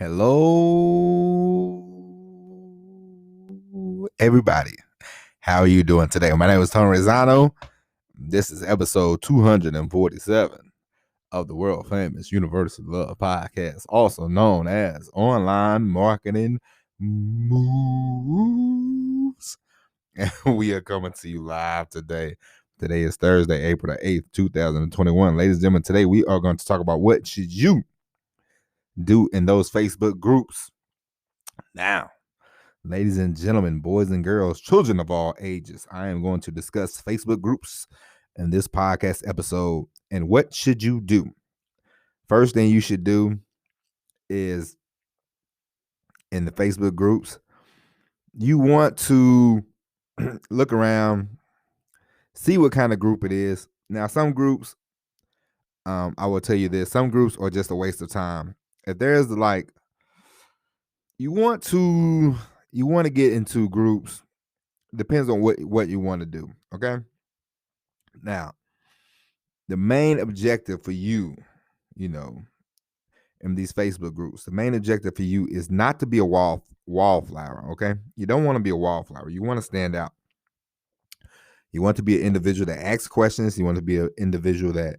Hello, everybody. How are you doing today? My name is Tony Rosano. This is episode 247 of the world famous University Love Podcast, also known as Online Marketing Moves. And we are coming to you live today. Today is Thursday, April the 8th, 2021. Ladies and gentlemen, today we are going to talk about what should you do in those Facebook groups. Now, ladies and gentlemen, boys and girls, children of all ages, I am going to discuss Facebook groups in this podcast episode. And what should you do? First thing you should do is in the Facebook groups, you want to look around, see what kind of group it is. Now, some groups, I will tell you this, some groups are just a waste of time. If there's like, you want to get into groups, depends on what you want to do. Okay. Now, the main objective for you, in these Facebook groups, the main objective for you is not to be a wallflower. Okay. You don't want to be a wallflower. You want to stand out. You want to be an individual that asks questions. You want to be an individual that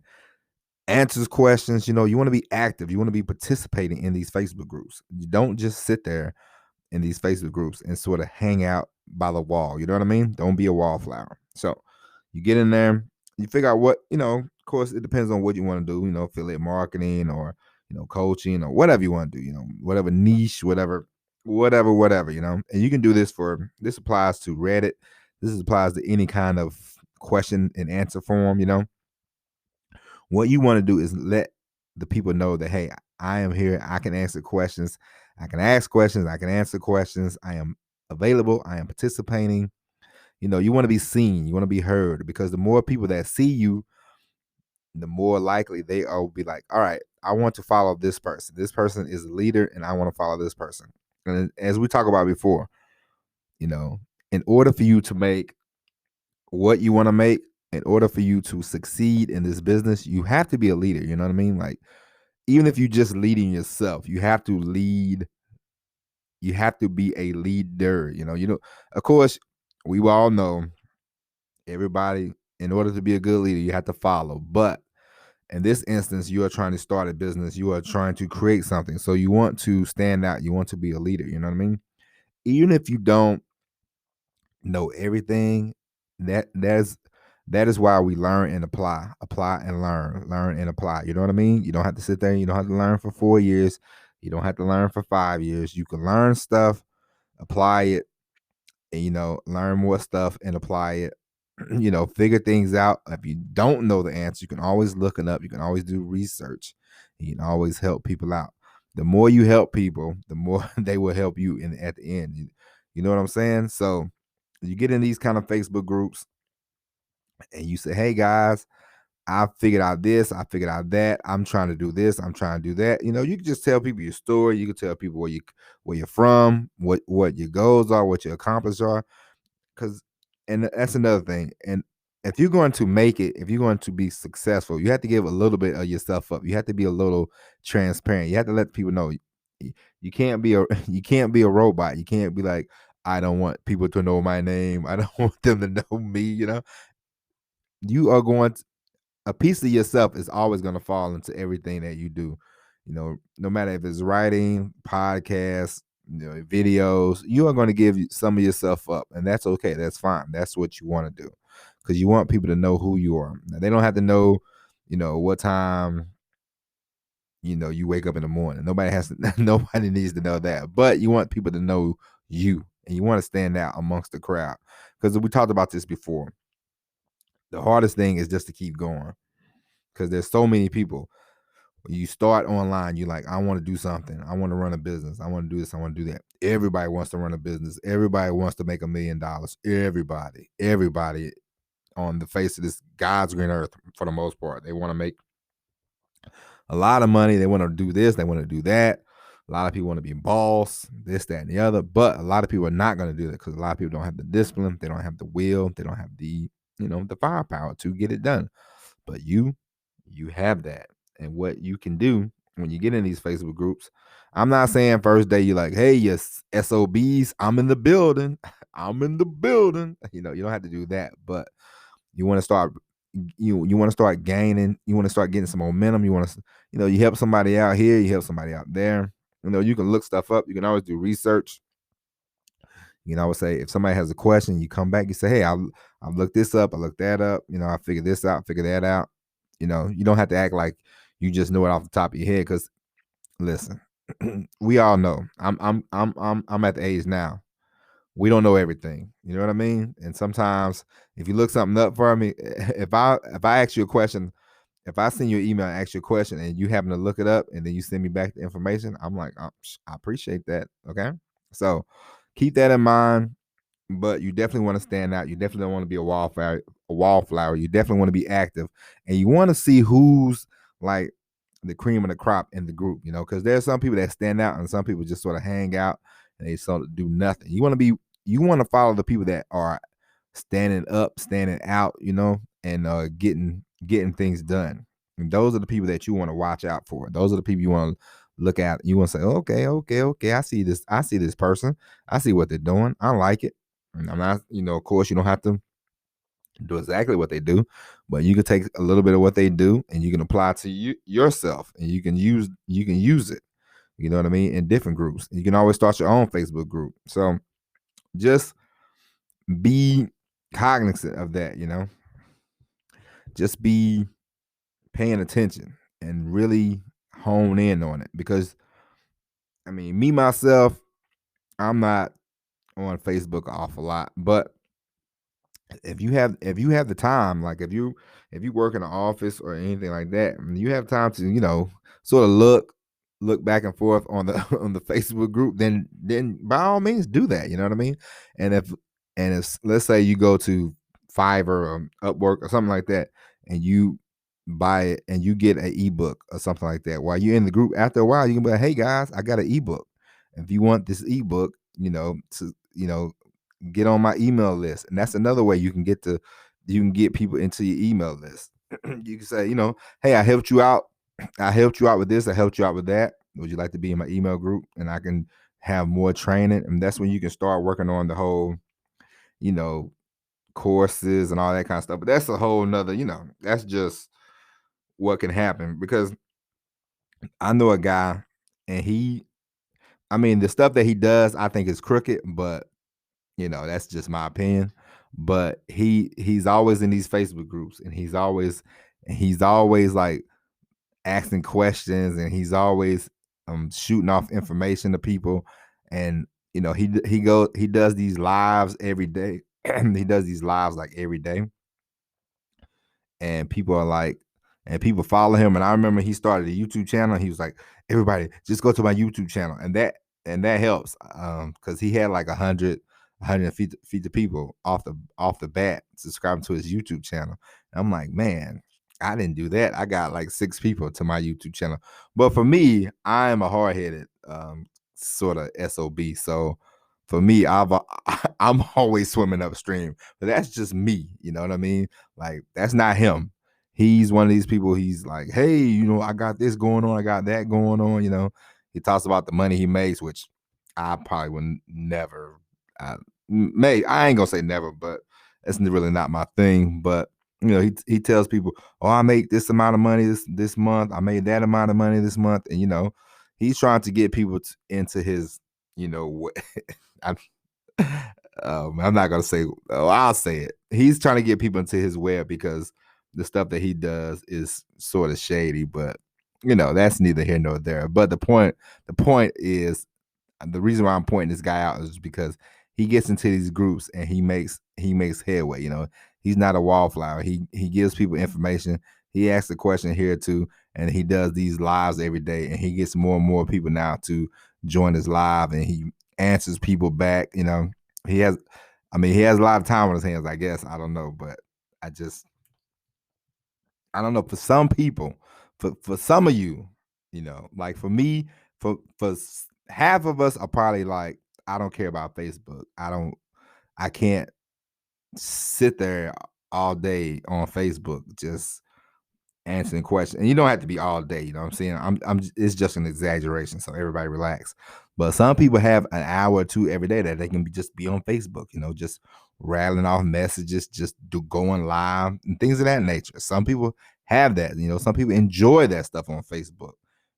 answers questions. You want to be active. You want to be participating in these Facebook groups. You don't just sit there in these Facebook groups and sort of hang out by the wall. You know what I mean? Don't be a wallflower. So you get in there, you figure out what, of course, it depends on what you want to do, affiliate marketing or, coaching or whatever you want to do, whatever niche, whatever, and you can do this this applies to Reddit. This applies to any kind of question and answer form, What you want to do is let the people know that, hey, I am here. I can answer questions. I can ask questions. I can answer questions. I am available. I am participating. You want to be seen. You want to be heard, because the more people that see you, the more likely they will be like, all right, I want to follow this person. This person is a leader and I want to follow this person. And as we talked about before, in order for you to make what you want to make, in order for you to succeed in this business, you have to be a leader. You know what I mean? Like, even if you're just leading yourself, you have to lead. You have to be a leader. Of course, we all know, everybody, in order to be a good leader, you have to follow. But in this instance, you are trying to start a business. You are trying to create something. So you want to stand out. You want to be a leader. You know what I mean? Even if you don't know everything, that is why we learn and apply and learn and apply. You know what I mean? You don't have to sit there. You don't have to learn for 4 years. You don't have to learn for 5 years. You can learn stuff, apply it, and, learn more stuff and apply it. Figure things out. If you don't know the answer, you can always look it up. You can always do research. You can always help people out. The more you help people, the more they will help you at the end. You know what I'm saying? So you get in these kind of Facebook groups and you say, hey guys, I figured out this, I figured out that, I'm trying to do this, I'm trying to do that. You can just tell people your story. You can tell people where you're from, what your goals are, what your accomplishments are. And that's another thing. And if you're going to make it, if you're going to be successful, you have to give a little bit of yourself up. You have to be a little transparent. You have to let people know you can't be a robot. You can't be like, I don't want people to know my name. I don't want them to know me. You are going to, a piece of yourself is always going to fall into everything that you do. No matter if it's writing, podcasts, videos, you are going to give some of yourself up, and that's okay. That's fine. That's what you want to do, because you want people to know who you are. Now, they don't have to know, what time, you wake up in the morning. Nobody needs to know that, but you want people to know you, and you want to stand out amongst the crowd, because we talked about this before. The hardest thing is just to keep going, because there's so many people. When you start online, you're like, I want to do something. I want to run a business. I want to do this. I want to do that. Everybody wants to run a business. Everybody wants to make $1 million. Everybody on the face of this God's green earth, for the most part, they want to make a lot of money. They want to do this. They want to do that. A lot of people want to be boss, this, that, and the other. But a lot of people are not going to do that, because a lot of people don't have the discipline. They don't have the will. They don't have the firepower to get it done. But you have that. And what you can do when you get in these Facebook groups, I'm not saying first day you're like, hey, yes, SOBs, I'm in the building. I'm in the building. You know, you don't have to do that, but you want to start you want to start gaining, you want to start getting some momentum. You want to, you know, you help somebody out here, you help somebody out there. You know, you can look stuff up, you can always do research. You know, I would say if somebody has a question, you come back, you say, hey, I've looked this up, I looked that up, you know, I figured this out, figure that out. You know, you don't have to act like you just know it off the top of your head. Cause listen, we all know. I'm at the age now. We don't know everything. You know what I mean? And sometimes if you look something up for me, if I ask you a question, if I send you an email and ask you a question and you happen to look it up and then you send me back the information, I'm like, oh, I appreciate that. Okay. So keep that in mind. But you definitely want to stand out. You definitely don't want to be a wallflower. A wallflower. You definitely want to be active, and you want to see who's like the cream of the crop in the group. You know, because there's some people that stand out, and some people just sort of hang out and they sort of do nothing. You want to follow the people that are standing up, standing out. You know, and getting things done. And those are the people that you want to watch out for. Those are the people you want to look at. You want to say, okay. I see this. I see this person. I see what they're doing. I like it. And I'm not, you know, of course, you don't have to do exactly what they do, but you can take a little bit of what they do and you can apply it to yourself, and you can use it. You know what I mean? In different groups, you can always start your own Facebook group. So just be cognizant of that. You know, just be paying attention and really hone in on it, because I mean, me myself, I'm not on Facebook an awful lot, but if you have the time, like if you work in an office or anything like that, and you have time to, you know, sort of look back and forth on the on the Facebook group, then by all means do that. You know what I mean? And if let's say you go to Fiverr or Upwork or something like that, and you buy it and you get an ebook or something like that, while you're in the group, after a while you can be like, hey guys, I got an ebook. If you want this ebook, get on my email list. And that's another way you can get people into your email list. You can say, hey, I helped you out. I helped you out with this. I helped you out with that. Would you like to be in my email group? And I can have more training. And that's when you can start working on the whole, you know, courses and all that kind of stuff. But that's a whole nother, that's just what can happen, because I know a guy, and the stuff that he does, I think is crooked, but that's just my opinion. But he's always in these Facebook groups, and he's always like asking questions, and he's always shooting off information to people. And he does these lives every day. He does these lives like every day, and people are like, and people follow him. And I remember he started a YouTube channel. He was like, everybody just go to my YouTube channel, and that helps, because he had like 150 people off the bat subscribing to his YouTube channel. And I'm like, man, I didn't do that. I got like 6 people to my YouTube channel. But for me, I am a hard-headed sort of SOB. So for me, I'm always swimming upstream. But that's just me. You know what I mean? Like, that's not him. He's one of these people. He's like, hey, I got this going on. I got that going on. He talks about the money he makes, which I probably would never. I ain't gonna say never, but it's really not my thing. But he tells people, oh, I make this amount of money this month. I made that amount of money this month, and he's trying to get people into his, I'm, I'm not gonna say. Oh, I'll say it. He's trying to get people into his web, because the stuff that he does is sort of shady. But that's neither here nor there. But the point is, the reason why I'm pointing this guy out is because he gets into these groups and he makes headway. He's not a wallflower. He gives people information. He asks a question here too, and he does these lives every day, and he gets more and more people now to join his live, and he answers people back. He has, he has a lot of time on his hands, I guess. I don't know, but I don't know. For some people, for some of you, like for me, for half of us are probably like, I don't care about Facebook. I can't sit there all day on Facebook just answering questions. And you don't have to be all day, you know what I'm saying? It's just an exaggeration, so everybody relax. But some people have an hour or two every day that they can just be on Facebook, just rattling off messages, just going live and things of that nature. Some people have that, some people enjoy that stuff on Facebook.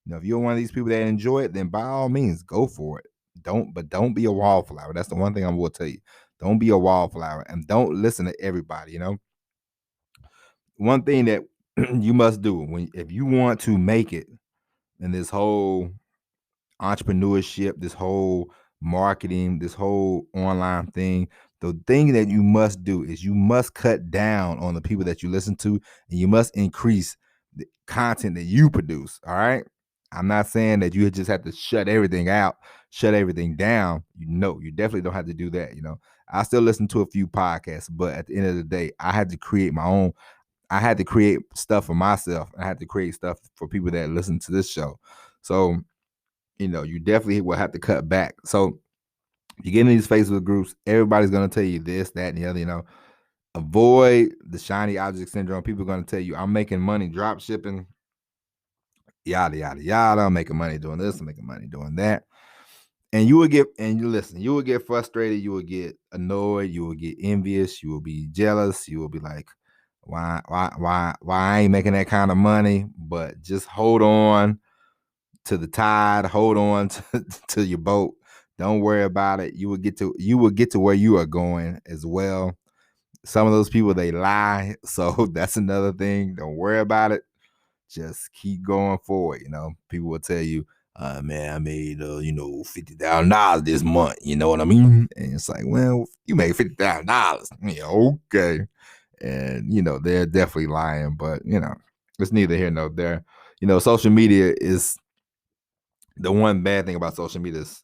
If you're one of these people that enjoy it, then by all means go for it. Don't be a wallflower. That's the one thing I will tell you. Don't be a wallflower and don't listen to everybody, One thing that you must do if you want to make it in this whole entrepreneurship, this whole marketing, this whole online thing, the thing that you must do is you must cut down on the people that you listen to, and you must increase the content that you produce. All right. I'm not saying that you just have to shut everything out, shut everything down. You definitely don't have to do that. I still listen to a few podcasts, but at the end of the day, I had to create my own. I had to create stuff for myself. I had to create stuff for people that listen to this show. So, you definitely will have to cut back. So you get in these Facebook groups, everybody's going to tell you this, that, and the other, avoid the shiny object syndrome. People are going to tell you, I'm making money drop shipping, yada, yada, yada. I'm making money doing this. I'm making money doing that. And you will get frustrated. You will get annoyed. You will get envious. You will be jealous. You will be like, why I ain't making that kind of money? But just hold on to the tide, hold on to your boat. Don't worry about it. You will get to where you are going as well. Some of those people, they lie. So that's another thing. Don't worry about it. Just keep going forward. People will tell you, man, I made $50,000 this month. You know what I mean? And it's like, well, you made $50,000. Yeah, okay. And they're definitely lying, but it's neither here nor there. Social media is the one bad thing about social media is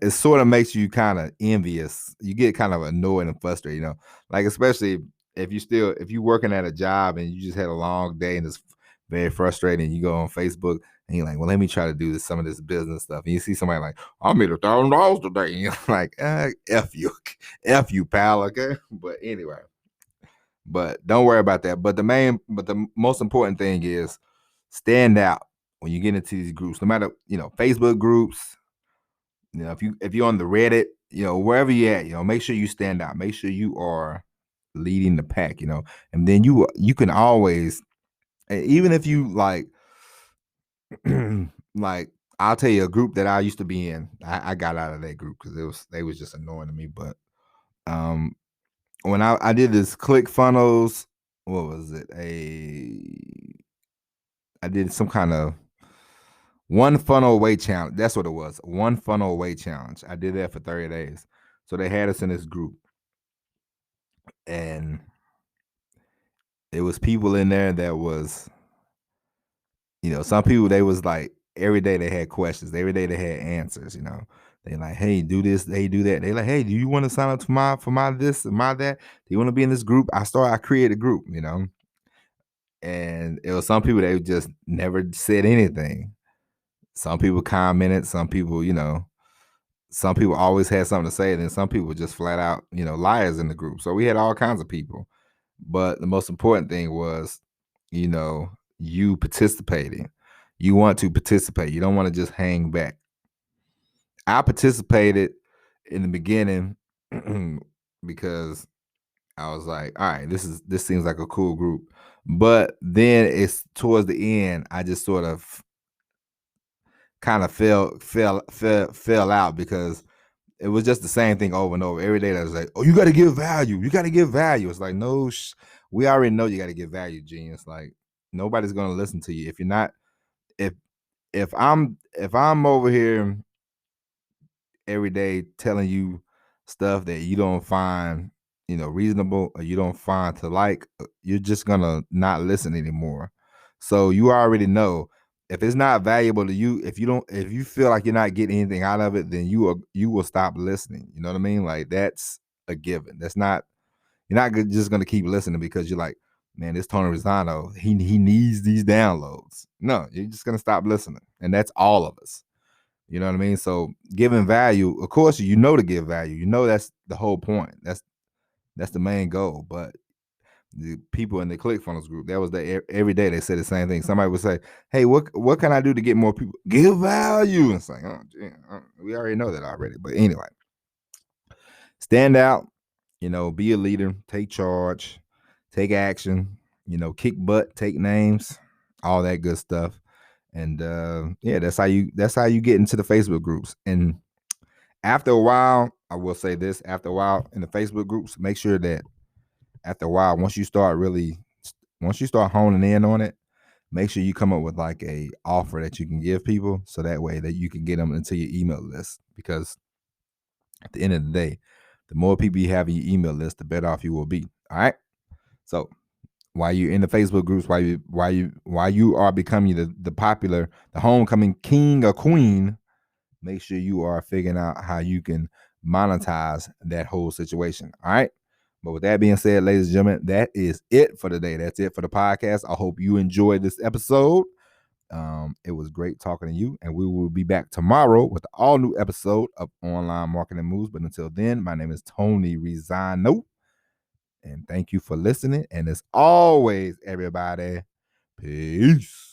it sort of makes you kind of envious. You get kind of annoyed and frustrated, like especially if you're working at a job and you just had a long day and it's very frustrating. You go on Facebook and you're like, well, let me try to do some of this business stuff. And you see somebody like, I made $1,000 today. And you're like, F you, pal. Okay. But anyway, but don't worry about that. But the most important thing is stand out when you get into these groups, no matter, Facebook groups, if you're on the Reddit, wherever you're at, make sure you stand out. Make sure you are leading the pack, and then you can always, even if you like, like I'll tell you a group that I used to be in. I got out of that group because they was just annoying to me. But when I did this ClickFunnels, what was it? I did some kind of one funnel away challenge. That's what it was. One funnel away challenge. I did that for 30 days. So they had us in this group. And it was people in there that was, some people, they was like, every day they had questions. Every day they had answers, They like, hey, do this, they do that. They like, hey, do you want to sign up for my this and my that? Do you want to be in this group? I created a group, And it was some people that just never said anything. Some people commented, some people, some people always had something to say, and then some people just flat out, liars in the group. So we had all kinds of people. But the most important thing was, you participating. You want to participate. You don't want to just hang back. I participated in the beginning because I was like, all right, this seems like a cool group. But then it's towards the end, I just sort of kind of fell out because it was just the same thing over and over. Every day that was like, oh, you got to give value. You got to give value. It's like, no, we already know you got to give value, Gene. It's like, nobody's going to listen to you. If you're not, if I'm over here every day telling you stuff that you don't find, reasonable, or you don't find to like, you're just going to not listen anymore. So you already know, if it's not valuable to you, if you feel like you're not getting anything out of it, then you will stop listening. You know what I mean? Like, that's a given. That's not, you're not just going to keep listening because you're like, man, this Tony Rosano, he needs these downloads. No, you're just going to stop listening. And that's all of us. You know what I mean? So giving value, of course, to give value. That's the whole point. That's the main goal. But the people in the ClickFunnels group. That was every day they said the same thing. Somebody would say, "Hey, what can I do to get more people? Give value." And it's like, oh, we already know that already. But anyway, stand out. Be a leader. Take charge. Take action. Kick butt. Take names. All that good stuff. And that's how you get into the Facebook groups. And after a while, I will say this: after a while in the Facebook groups, make sure that after a while, once you start honing in on it, make sure you come up with like a offer that you can give people, so that way that you can get them into your email list. Because at the end of the day, the more people you have in your email list, the better off you will be. All right. So while you're in the Facebook groups, while you are becoming the homecoming king or queen, make sure you are figuring out how you can monetize that whole situation. All right. But with that being said, ladies and gentlemen, that is it for today. That's it for the podcast. I hope you enjoyed this episode. It was great talking to you, and we will be back tomorrow with an all new episode of Online Marketing Moves. But until then, my name is Tony Rizzano, and thank you for listening. And as always, everybody, peace.